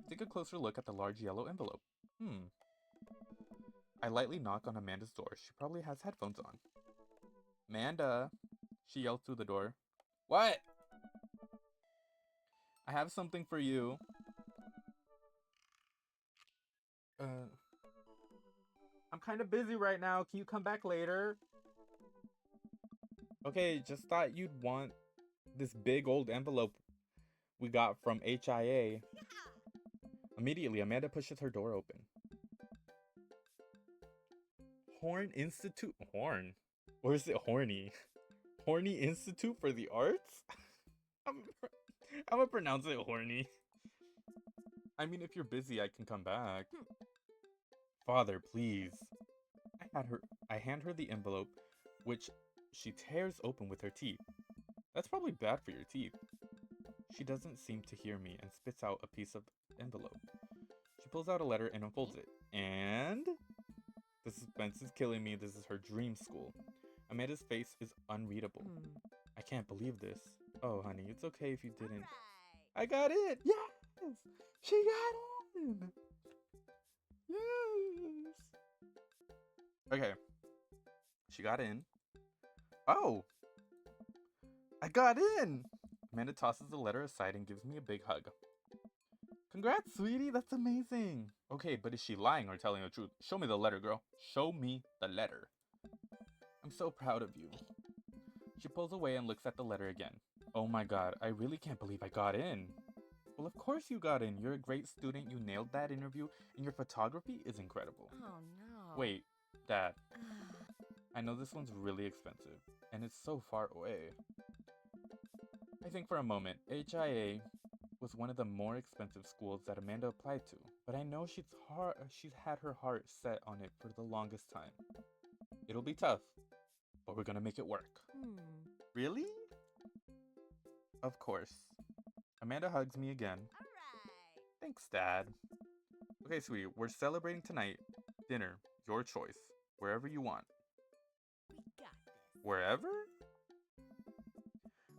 Take a closer look at the large yellow envelope. I lightly knock on Amanda's door. She probably has headphones on. Amanda! She yells through the door. What? I have something for you. I'm kind of busy right now. Can you come back later? Okay, just thought you'd want this big old envelope we got from HIA. Immediately, Amanda pushes her door open. Horn Institute? Horn? Or is it horny? Horny Institute for the Arts? I'm gonna pronounce it horny. I mean, if you're busy, I can come back. Father, please. I hand her the envelope, which she tears open with her teeth. That's probably bad for your teeth. She doesn't seem to hear me and spits out a piece of envelope. She pulls out a letter and unfolds it. And the suspense is killing me. This is her dream school. Amanda's face is unreadable. I can't believe this. Oh, honey, it's okay if you didn't. I got in! Yes! She got in! Yes! Okay. She got in. Oh! I got in! Amanda tosses the letter aside and gives me a big hug. Congrats, sweetie! That's amazing! Okay, but is she lying or telling the truth? Show me the letter, girl. Show me the letter. I'm so proud of you. She pulls away and looks at the letter again. Oh my god, I really can't believe I got in. Well, of course you got in. You're a great student. You nailed that interview, and your photography is incredible. Oh no. Wait, Dad. I know this one's really expensive, and it's so far away. I think for a moment, HIA was one of the more expensive schools that Amanda applied to, but I know she's had her heart set on it for the longest time. It'll be tough, but we're gonna make it work. Really? Of course. Amanda hugs me again. Thanks, Dad. Okay, sweetie, we're celebrating tonight. Dinner, your choice. Wherever you want. We got this. Wherever?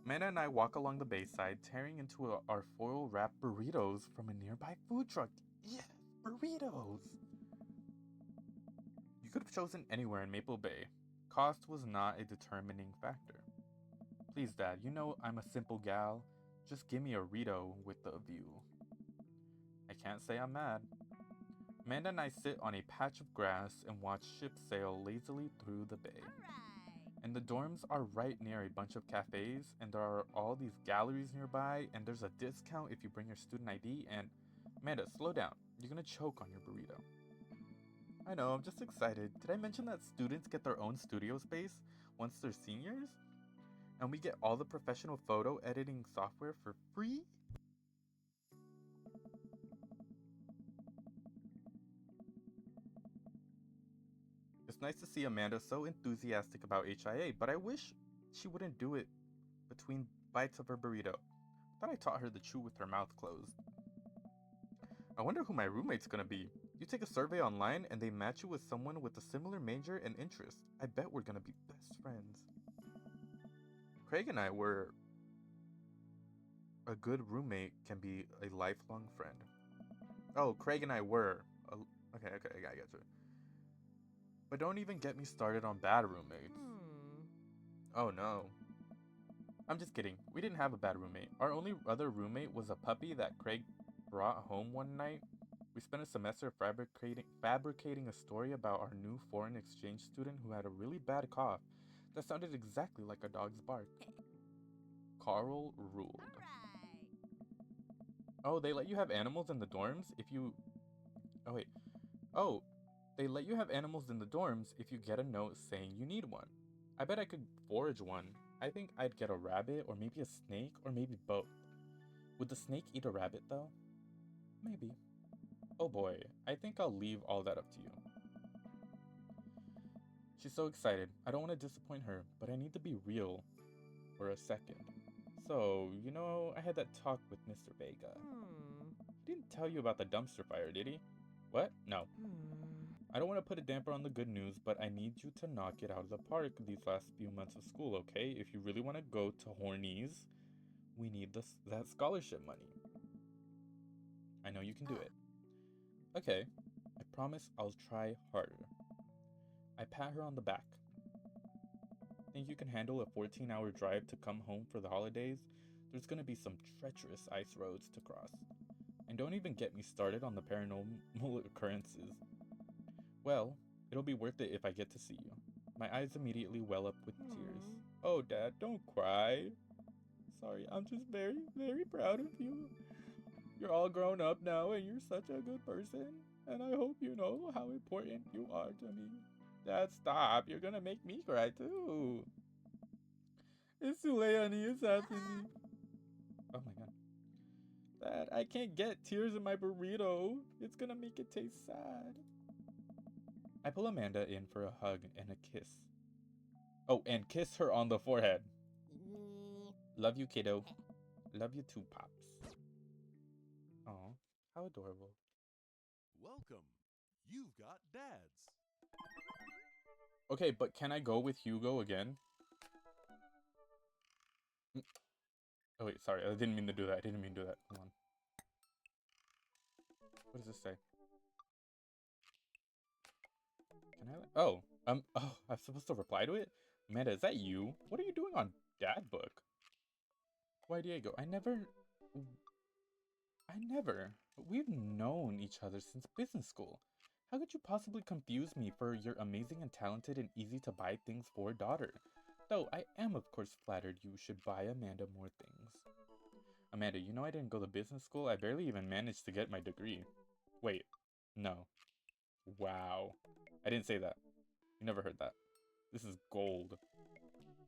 Amanda and I walk along the bayside, tearing into our foil-wrapped burritos from a nearby food truck. Yes, burritos! You could have chosen anywhere in Maple Bay. Cost was not a determining factor. Please, Dad, you know I'm a simple gal. Just give me a Rito with the view. I can't say I'm mad. Amanda and I sit on a patch of grass and watch ships sail lazily through the bay. And the dorms are right near a bunch of cafes, and there are all these galleries nearby, and there's a discount if you bring your student ID, and... Amanda, slow down. You're gonna choke on your burrito. I know, I'm just excited. Did I mention that students get their own studio space once they're seniors? And we get all the professional photo editing software for free? It's nice to see Amanda so enthusiastic about HIA, but I wish she wouldn't do it between bites of her burrito. Thought I taught her to chew with her mouth closed. I wonder who my roommate's gonna be. You take a survey online and they match you with someone with a similar major and interest. I bet we're gonna be best friends. Craig and I were... A good roommate can be a lifelong friend. Oh, Craig and I were... Okay, I got you. But don't even get me started on bad roommates. Oh no. I'm just kidding. We didn't have a bad roommate. Our only other roommate was a puppy that Craig brought home one night. We spent a semester fabricating a story about our new foreign exchange student who had a really bad cough that sounded exactly like a dog's bark. Carl ruled. Oh, they let you have animals in the dorms if you... Oh, wait. Oh, they let you have animals in the dorms if you get a note saying you need one. I bet I could forage one. I think I'd get a rabbit or maybe a snake or maybe both. Would the snake eat a rabbit though? Maybe. Oh boy, I think I'll leave all that up to you. She's so excited. I don't want to disappoint her, but I need to be real for a second. So, you know, I had that talk with Mr. Vega. He didn't tell you about the dumpster fire, did he? What? No. I don't want to put a damper on the good news, but I need you to knock it out of the park these last few months of school, okay? If you really want to go to Hornies, we need that scholarship money. I know you can do it. Okay, I promise I'll try harder. I pat her on the back. Think you can handle a 14-hour drive to come home for the holidays? There's gonna be some treacherous ice roads to cross. And don't even get me started on the paranormal occurrences. Well, it'll be worth it if I get to see you. My eyes immediately well up with tears. Oh, Dad, don't cry. Sorry, I'm just very, very proud of you. You're all grown up now and you're such a good person. And I hope you know how important you are to me. Dad, stop. You're gonna make me cry too. It's too late, honey. It's happening. Oh my god. Dad, I can't get tears in my burrito. It's gonna make it taste sad. I pull Amanda in for a hug and a kiss. Oh, and kiss her on the forehead. Love you, kiddo. Love you too, Pops. Aw, how adorable. Welcome. You've got dads. Okay, but can I go with Hugo again? Oh wait, sorry, I didn't mean to do that. I didn't mean to do that. Hold on. What does this say? Can I? Oh, I'm supposed to reply to it? Amanda, is that you? What are you doing on Dad Book? Why, Diego? I never. We've known each other since business school. How could you possibly confuse me for your amazing and talented and easy to buy things for daughter? Though I am, of course, flattered you should buy Amanda more things. Amanda, you know I didn't go to business school? I barely even managed to get my degree. Wait, no. Wow. I didn't say that. You never heard that. This is gold.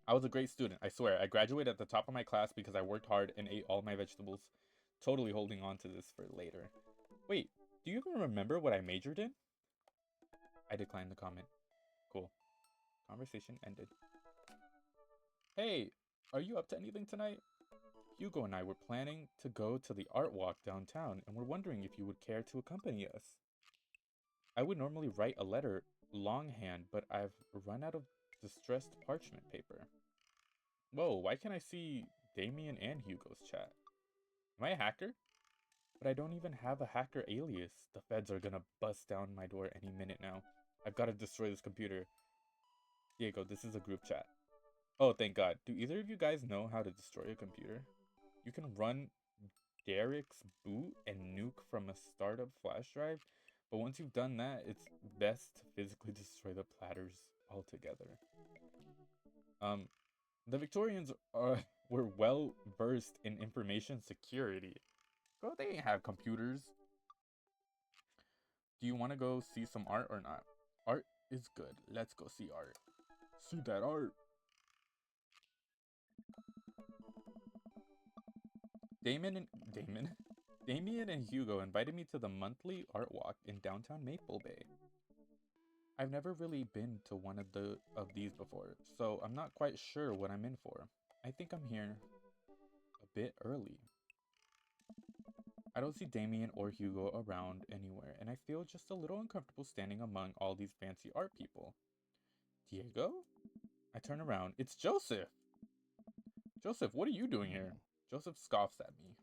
I was a great student, I swear. I graduated at the top of my class because I worked hard and ate all my vegetables. Totally holding on to this for later. Wait, do you even remember what I majored in? I declined the comment. Cool. Conversation ended. Hey, are you up to anything tonight? Hugo and I were planning to go to the art walk downtown and we're wondering if you would care to accompany us. I would normally write a letter longhand, but I've run out of distressed parchment paper. Whoa, why can't I see Damien and Hugo's chat? Am I a hacker? But I don't even have a hacker alias. The feds are gonna bust down my door any minute now. I've gotta destroy this computer. Diego, this is a group chat. Oh, thank God. Do either of you guys know how to destroy a computer? You can run Derek's boot and nuke from a startup flash drive, but once you've done that, it's best to physically destroy the platters altogether. The Victorians were well versed in information security. Girl, they ain't have computers. Do you want to go see some art or not? Art is good. Let's go see art. See that art. Damien and Hugo invited me to the monthly art walk in downtown Maple Bay. I've never really been to one of these before, so I'm not quite sure what I'm in for. I think I'm here a bit early. I don't see Damien or Hugo around anywhere, and I feel just a little uncomfortable standing among all these fancy art people. Diego? I turn around. It's Joseph! Joseph, what are you doing here? Joseph scoffs at me.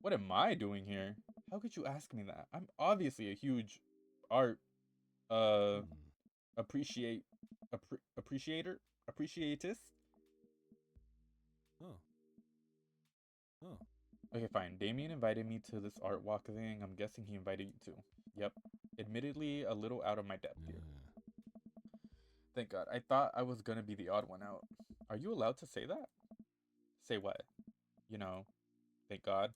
What am I doing here? How could you ask me that? I'm obviously a huge art, appreciatist. Oh. Oh. Okay, fine. Damien invited me to this art walk thing. I'm guessing he invited you too. Yep. Admittedly, a little out of my depth here. Thank God. I thought I was gonna be the odd one out. Are you allowed to say that? Say what? You know, thank God.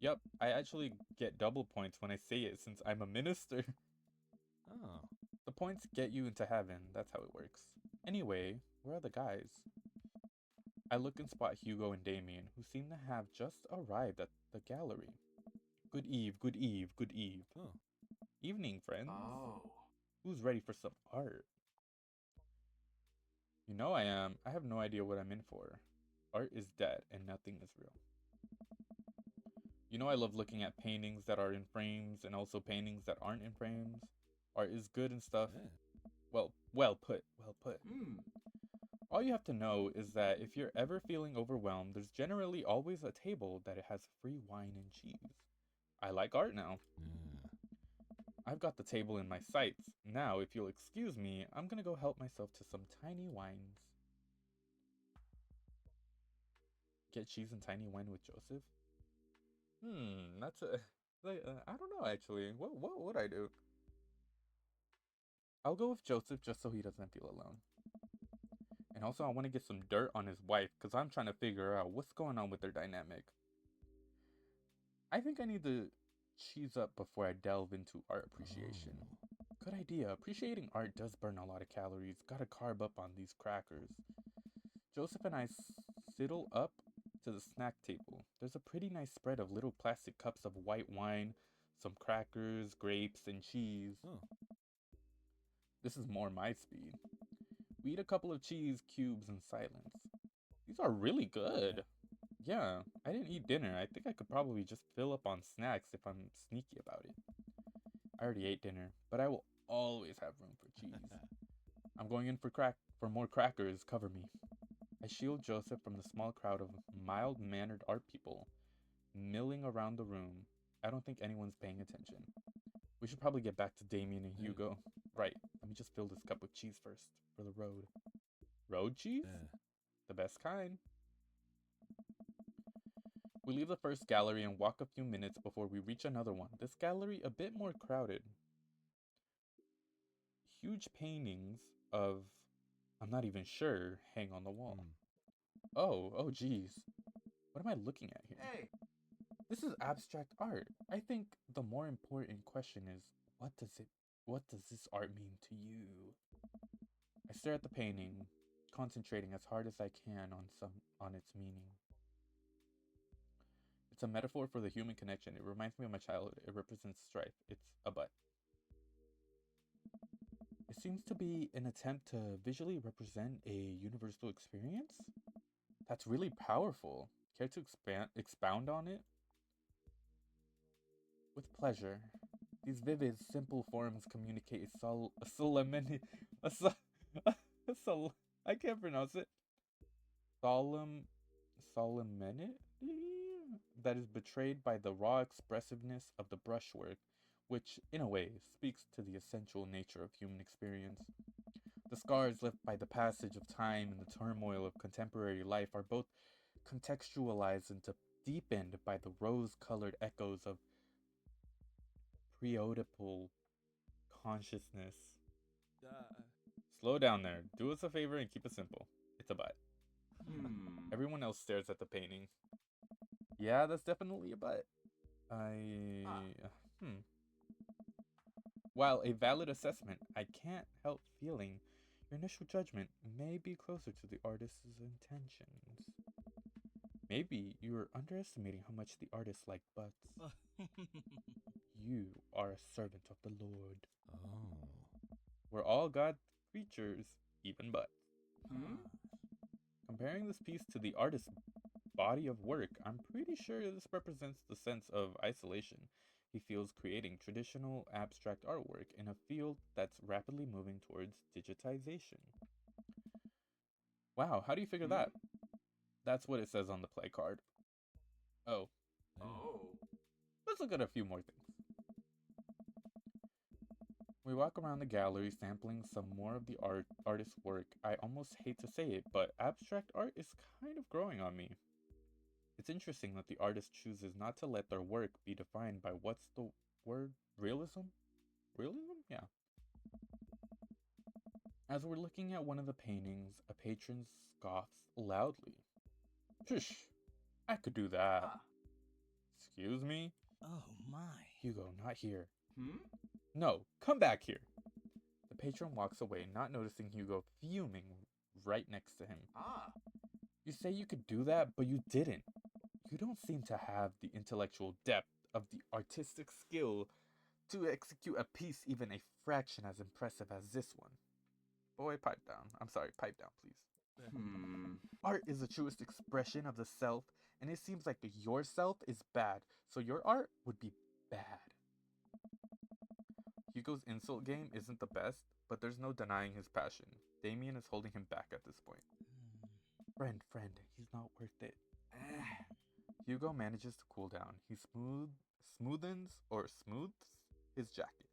Yep, I actually get double points when I say it since I'm a minister. Oh. The points get you into heaven. That's how it works. Anyway, where are the guys? I look and spot Hugo and Damien, who seem to have just arrived at the gallery. Good eve, good eve, good eve. Oh. Evening, friends. Oh. Who's ready for some art? You know I am. I have no idea what I'm in for. Art is dead and nothing is real. You know I love looking at paintings that are in frames and also paintings that aren't in frames. Art is good and stuff. Yeah. Well put, well put. Hmm. All you have to know is that if you're ever feeling overwhelmed, there's generally always a table that has free wine and cheese. I like art now. I've got the table in my sights. Now, if you'll excuse me, I'm gonna go help myself to some tiny wines. Get cheese and tiny wine with Joseph? That's a... I don't know, actually. What would I do? I'll go with Joseph just so he doesn't feel alone. And also, I want to get some dirt on his wife, because I'm trying to figure out what's going on with their dynamic. I think I need to cheese up before I delve into art appreciation. Good idea. Appreciating art does burn a lot of calories. Gotta carb up on these crackers. Joseph and I sidle up to the snack table. There's a pretty nice spread of little plastic cups of white wine, some crackers, grapes, and cheese. Oh. This is more my speed. We eat a couple of cheese cubes in silence. These are really good. Yeah, I didn't eat dinner. I think I could probably just fill up on snacks if I'm sneaky about it. I already ate dinner, but I will always have room for cheese. I'm going in for more crackers. Cover me. I shield Joseph from the small crowd of mild-mannered art people milling around the room. I don't think anyone's paying attention. We should probably get back to Damien and Hugo. Right, let me just fill this cup with cheese first for the road. Road cheese? The best kind. We leave the first gallery and walk a few minutes before we reach another one. This gallery a bit more crowded. Huge paintings of, I'm not even sure, hang on the wall. Oh geez. What am I looking at here? Hey, This is abstract art. I think the more important question is, what does this art mean to you? I stare at the painting, concentrating as hard as I can on its meaning. It's a metaphor for the human connection. It reminds me of my childhood. It represents strife. It's a butt. It seems to be an attempt to visually represent a universal experience. That's really powerful. Care to expound on it? With pleasure. These vivid, simple forms communicate a solemnity. I can't pronounce it. Solemnity that is betrayed by the raw expressiveness of the brushwork, which, in a way, speaks to the essential nature of human experience. The scars left by the passage of time and the turmoil of contemporary life are both contextualized and deepened by the rose-colored echoes of preoidipal consciousness. Slow down there. Do us a favor and keep it simple. It's a butt. Everyone else stares at the painting. Yeah, that's definitely a butt. While a valid assessment, I can't help feeling your initial judgment may be closer to the artist's intentions. Maybe you're underestimating how much the artist liked butts. You are a servant of the Lord. Oh. We're all God's creatures, even butts. Hmm? Comparing this piece to the artist's body of work, I'm pretty sure this represents the sense of isolation he feels creating traditional abstract artwork in a field that's rapidly moving towards digitization. Wow, how do you figure that? That's what it says on the play card. Oh, Oh. let's look at a few more things. We walk around the gallery sampling some more of the artist's work. I almost hate to say it, but abstract art is kind of growing on me. It's interesting that the artist chooses not to let their work be defined by what's the word? Realism? Realism? Yeah. As we're looking at one of the paintings, a patron scoffs loudly. Shush! I could do that. Excuse me? Oh my. Hugo, not here. Hmm? No, come back here. The patron walks away, not noticing Hugo fuming right next to him. You say you could do that, but you didn't. You don't seem to have the intellectual depth of the artistic skill to execute a piece even a fraction as impressive as this one. Boy, pipe down. I'm sorry, pipe down, please. Art is the truest expression of the self, and it seems like your self is bad, so your art would be bad. Hugo's insult game isn't the best, but there's no denying his passion. Damien is holding him back at this point. Friend, he's not worth it. Hugo manages to cool down. He smooths his jacket.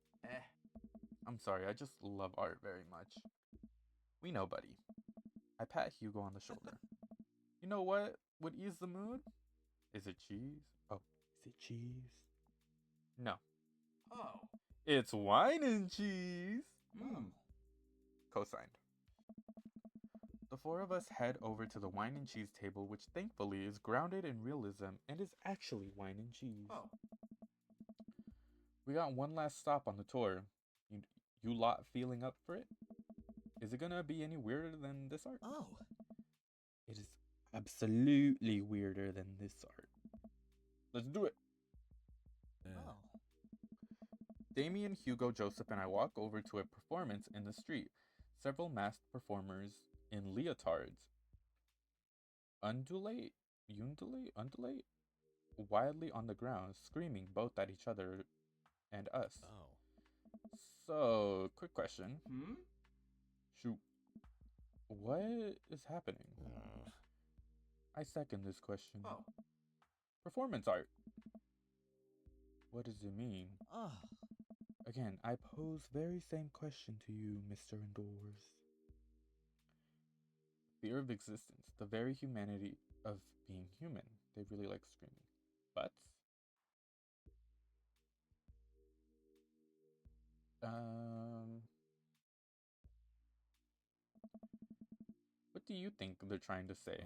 I'm sorry, I just love art very much. We know, buddy. I pat Hugo on the shoulder. You know what would ease the mood? Is it cheese? Oh, is it cheese? No. Oh. It's wine and cheese. Co-signed. The four of us head over to the wine and cheese table, which thankfully is grounded in realism and is actually wine and cheese. Oh. We got one last stop on the tour. You lot feeling up for it? Is it gonna be any weirder than this art? Oh. It is absolutely weirder than this art. Let's do it. Oh. Damien, Hugo, Joseph, and I walk over to a performance in the street. Several masked performers in leotards undulate wildly on the ground, screaming both at each other and us. Oh. So, quick question. Hmm? Shoot. What is happening? I second this question. Oh. Performance art. What does it mean? Oh. Again, I pose very same question to you, Mr. Indoors. Fear of existence, the very humanity of being human. They really like screaming. But what do you think they're trying to say?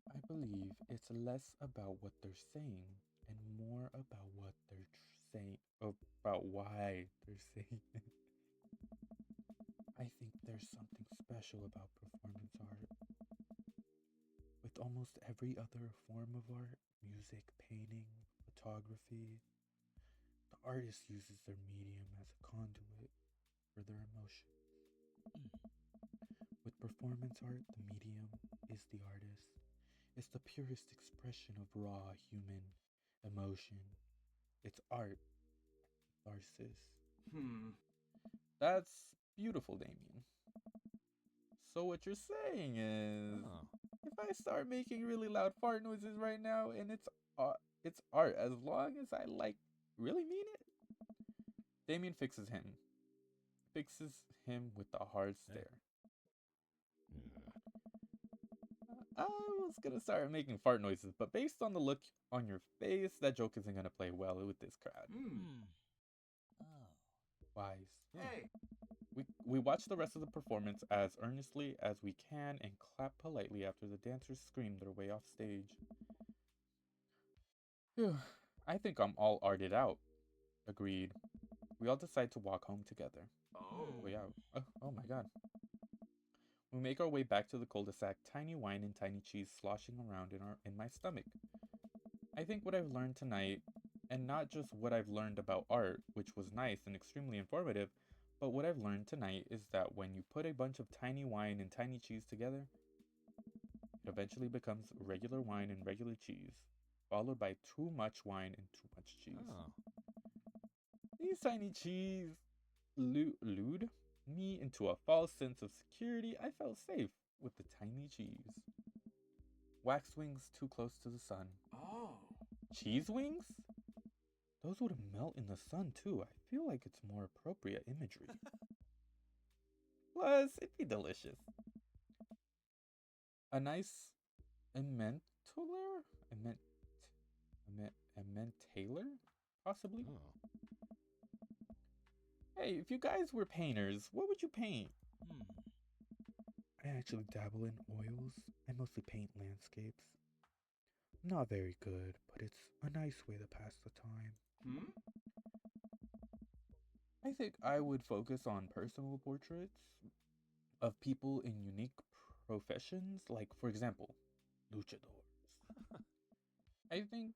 I believe it's less about what they're saying and more about what they're saying, about why they're saying it. I think there's something special about performance art. With almost every other form of art, music, painting, photography, the artist uses their medium as a conduit for their emotion. With performance art, the medium is the artist. It's the purest expression of raw human emotion. It's art. Catharsis. That's beautiful, Damien. So what you're saying is, if I start making really loud fart noises right now, and it's art as long as I really mean it. Damien fixes him with a hard stare. I was gonna start making fart noises, but based on the look on your face, that joke isn't gonna play well with this crowd. Oh. Wise. Hey. We watch the rest of the performance as earnestly as we can and clap politely after the dancers scream their way off stage. Phew, I think I'm all arted out. Agreed. We all decide to walk home together. Oh. Way out. Oh my god. We make our way back to the cul-de-sac, tiny wine and tiny cheese sloshing around in my stomach. I think what I've learned tonight, and not just what I've learned about art, which was nice and extremely informative, but what I've learned tonight is that when you put a bunch of tiny wine and tiny cheese together, it eventually becomes regular wine and regular cheese, followed by too much wine and too much cheese. These tiny cheese lured me into a false sense of security. I felt safe with the tiny cheese. Wax wings too close to the sun. Oh. Cheese wings? Those would melt in the sun too. I feel like it's more appropriate imagery. Plus, it'd be delicious. A nice emmentaler? Emmentaler? Possibly? Hey, if you guys were painters, what would you paint? I actually dabble in oils. I mostly paint landscapes. Not very good, but it's a nice way to pass the time. I think I would focus on personal portraits of people in unique professions, like, for example, luchadors. I think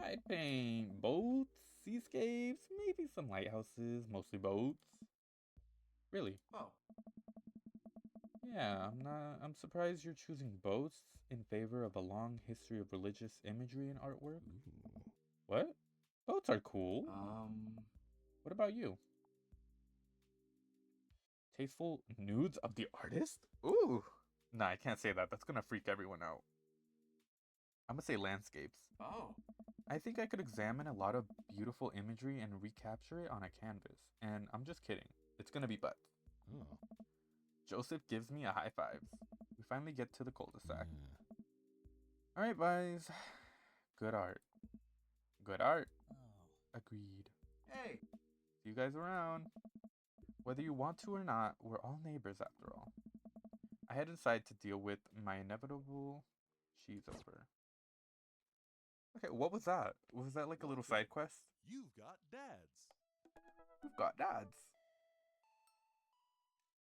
I'd paint boats, seascapes, maybe some lighthouses, mostly boats. Really? Oh. Yeah, I'm surprised you're choosing boats in favor of a long history of religious imagery and artwork. What? Boats are cool. What about you? Tasteful nudes of the artist? Ooh. Nah, I can't say that. That's gonna freak everyone out. I'm gonna say landscapes. Oh. I think I could examine a lot of beautiful imagery and recapture it on a canvas. And I'm just kidding. It's gonna be butts. Joseph gives me a high fives. We finally get to the cul-de-sac. Alright, boys. Good art. Good art. Agreed. Hey. See you guys around. Whether you want to or not, we're all neighbors after all. I head inside to deal with my inevitable cheese over. Okay, what was that? Was that like a little side quest? You've got dads. We've got dads.